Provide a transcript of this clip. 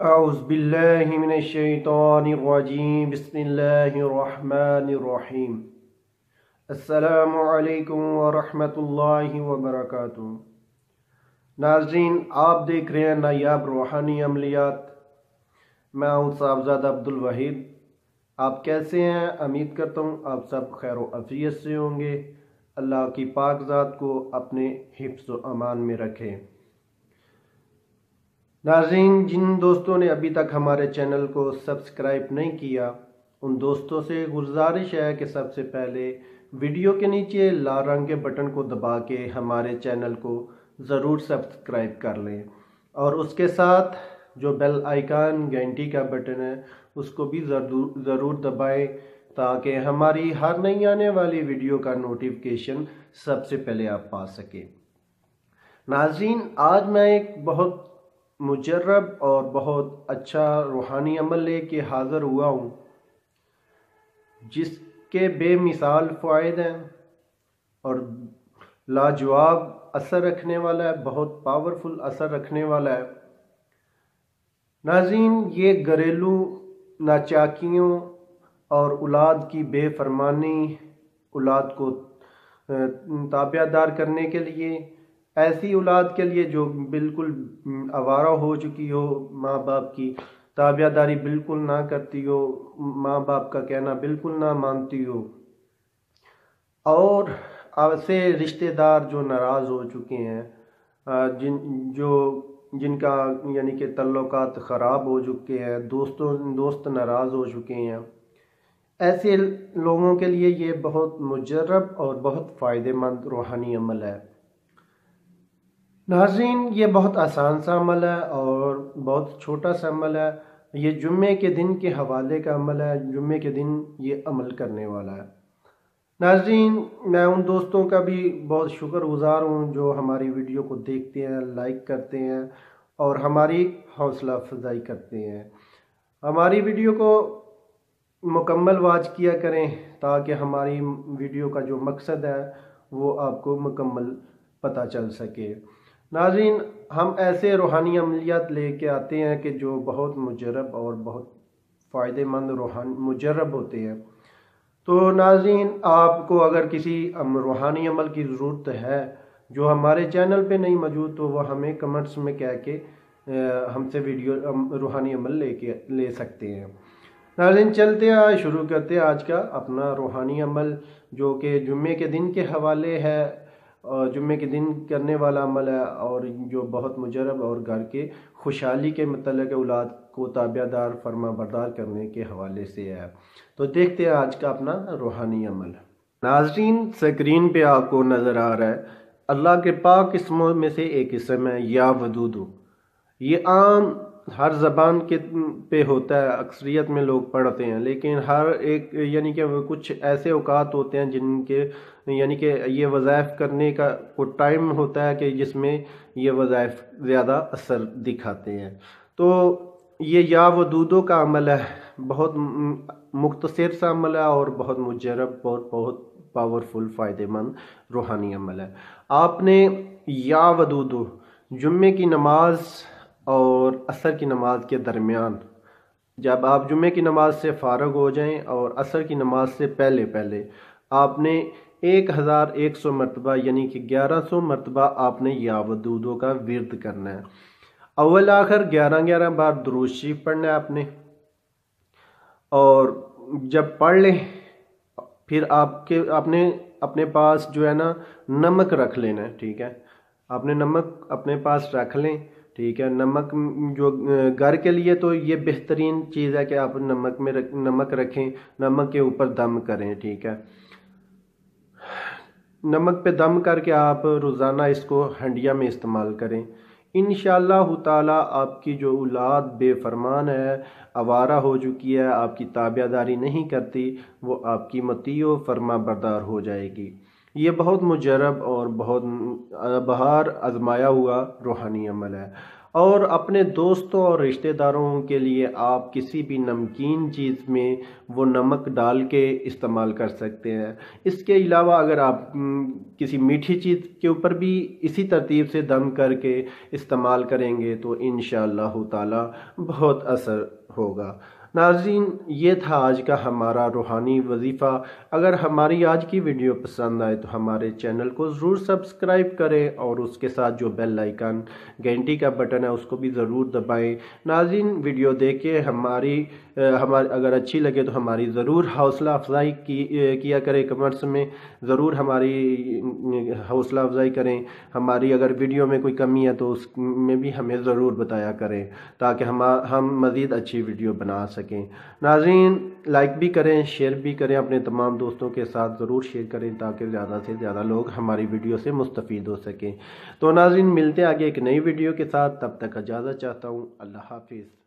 اعوذ باللہ من الشیطان الرجیم بسم اللہ الرحمن الرحیم السلام علیکم ورحمۃ اللہ وبرکاتہ۔ ناظرین، آپ دیکھ رہے ہیں نایاب روحانی عملیات۔ میں ہوں صاحبزادہ عبدالوحید۔ آپ کیسے ہیں؟ امید کرتا ہوں آپ سب خیر و عافیت سے ہوں گے۔ اللہ کی پاک ذات کو اپنے حفظ و امان میں رکھے۔ ناظرین، جن دوستوں نے ابھی تک ہمارے چینل کو سبسکرائب نہیں کیا، ان دوستوں سے گزارش ہے کہ سب سے پہلے ویڈیو کے نیچے لال رنگ کے بٹن کو دبا کے ہمارے چینل کو ضرور سبسکرائب کر لیں، اور اس کے ساتھ جو بیل آئیکن گھنٹی کا بٹن ہے اس کو بھی ضرور دبائیں تاکہ ہماری ہر نئی آنے والی ویڈیو کا نوٹیفیکیشن سب سے پہلے آپ پا سکیں۔ ناظرین، آج میں ایک بہت مجرب اور بہت اچھا روحانی عمل لے کے حاضر ہوا ہوں، جس کے بے مثال فوائد ہیں اور لاجواب اثر رکھنے والا ہے، بہت پاورفل اثر رکھنے والا ہے۔ ناظرین، یہ گھریلو ناچاکیوں اور اولاد کی بے فرمانی، اولاد کو تابع دار کرنے کے لیے، ایسی اولاد کے لیے جو بالکل آوارہ ہو چکی ہو، ماں باپ کی تابع داری بالکل نہ کرتی ہو، ماں باپ کا کہنا بالکل نہ مانتی ہو، اور ایسے رشتہ دار جو ناراض ہو چکے ہیں، جن کا یعنی کہ تعلقات خراب ہو چکے ہیں، دوست ناراض ہو چکے ہیں، ایسے لوگوں کے لیے یہ بہت مجرب اور بہت فائدہ مند روحانی عمل ہے۔ ناظرین، یہ بہت آسان سا عمل ہے اور بہت چھوٹا سا عمل ہے۔ یہ جمعے کے دن کے حوالے کا عمل ہے، جمعے کے دن یہ عمل کرنے والا ہے۔ ناظرین، میں ان دوستوں کا بھی بہت شکر گزار ہوں جو ہماری ویڈیو کو دیکھتے ہیں، لائک کرتے ہیں اور ہماری حوصلہ افزائی کرتے ہیں۔ ہماری ویڈیو کو مکمل واچ کیا کریں تاکہ ہماری ویڈیو کا جو مقصد ہے وہ آپ کو مکمل پتہ چل سکے۔ ناظرین، ہم ایسے روحانی عملیات لے کے آتے ہیں کہ جو بہت مجرب اور بہت فائدہ مند مجرب ہوتے ہیں۔ تو ناظرین، آپ کو اگر کسی روحانی عمل کی ضرورت ہے جو ہمارے چینل پہ نہیں موجود تو وہ ہمیں کمنٹس میں کہہ کے ہم سے ویڈیو روحانی عمل لے سکتے ہیں۔ ناظرین، چلتے ہیں، شروع کرتے ہیں آج کا اپنا روحانی عمل، جو کہ جمعے کے دن کے حوالے ہے، اور جمعے کے دن کرنے والا عمل ہے، اور جو بہت مجرب اور گھر کے خوشحالی کے متعلق اولاد کو تابع دار فرما بردار کرنے کے حوالے سے ہے۔ تو دیکھتے ہیں آج کا اپنا روحانی عمل۔ ناظرین، سکرین پہ آپ کو نظر آ رہا ہے اللہ کے پاک اسموں میں سے ایک اسم ہے یا ودودو۔ یہ عام ہر زبان کے پہ ہوتا ہے، اکثریت میں لوگ پڑھتے ہیں، لیکن ہر ایک یعنی کہ کچھ ایسے اوقات ہوتے ہیں جن کے یعنی کہ یہ وظائف کرنے کا کوئی ٹائم ہوتا ہے کہ جس میں یہ وظائف زیادہ اثر دکھاتے ہیں۔ تو یہ یا ودودو کا عمل ہے، بہت مختصر سا عمل ہے اور بہت مجرب اور بہت پاورفل فائدہ مند روحانی عمل ہے۔ آپ نے یا ودودو جمعے کی نماز اور عصر کی نماز کے درمیان، جب آپ جمعے کی نماز سے فارغ ہو جائیں اور عصر کی نماز سے پہلے آپ نے 1100 مرتبہ یعنی کہ 1100 مرتبہ آپ نے یا ودودو کا ورد کرنا ہے۔ اول آخر 11 بار درود شریف پڑھنا ہے آپ نے، اور جب پڑھ لیں پھر آپ نے اپنے پاس جو ہے نا نمک رکھ لینا ہے، ٹھیک ہے؟ آپ نے نمک اپنے پاس رکھ لیں، ٹھیک ہے؟ نمک جو گھر کے لیے تو یہ بہترین چیز ہے کہ آپ نمک رکھیں، نمک کے اوپر دم کریں، ٹھیک ہے؟ نمک پہ دم کر کے آپ روزانہ اس کو ہنڈیا میں استعمال کریں۔ انشاءاللہ تعالی آپ کی جو اولاد بے فرمان ہے، آوارہ ہو چکی ہے، آپ کی تابع داری نہیں کرتی، وہ آپ کی مطیع و فرما بردار ہو جائے گی۔ یہ بہت مجرب اور بہت بہار آزمایا ہوا روحانی عمل ہے، اور اپنے دوستوں اور رشتہ داروں کے لیے آپ کسی بھی نمکین چیز میں وہ نمک ڈال کے استعمال کر سکتے ہیں۔ اس کے علاوہ اگر آپ کسی میٹھی چیز کے اوپر بھی اسی ترتیب سے دم کر کے استعمال کریں گے تو انشاءاللہ تعالی بہت اثر ہوگا۔ ناظرین، یہ تھا آج کا ہمارا روحانی وظیفہ۔ اگر ہماری آج کی ویڈیو پسند آئے تو ہمارے چینل کو ضرور سبسکرائب کریں اور اس کے ساتھ جو بیل آئیکن گھنٹی کا بٹن ہے اس کو بھی ضرور دبائیں۔ ناظرین، ویڈیو دیکھیں، ہماری اگر اچھی لگے تو ہماری ضرور حوصلہ افزائی کیا کریں، کمنٹس میں ضرور ہماری حوصلہ افزائی کریں۔ ہماری اگر ویڈیو میں کوئی کمی ہے تو اس میں بھی ہمیں ضرور بتایا کریں تاکہ ہم مزید اچھی ویڈیو بنا سکیں۔ ناظرین، لائک بھی کریں، شیئر بھی کریں، اپنے تمام دوستوں کے ساتھ ضرور شیئر کریں تاکہ زیادہ سے زیادہ لوگ ہماری ویڈیو سے مستفید ہو سکیں۔ تو ناظرین، ملتے ہیں آگے ایک نئی ویڈیو کے ساتھ، تب تک اجازت چاہتا ہوں۔ اللہ حافظ۔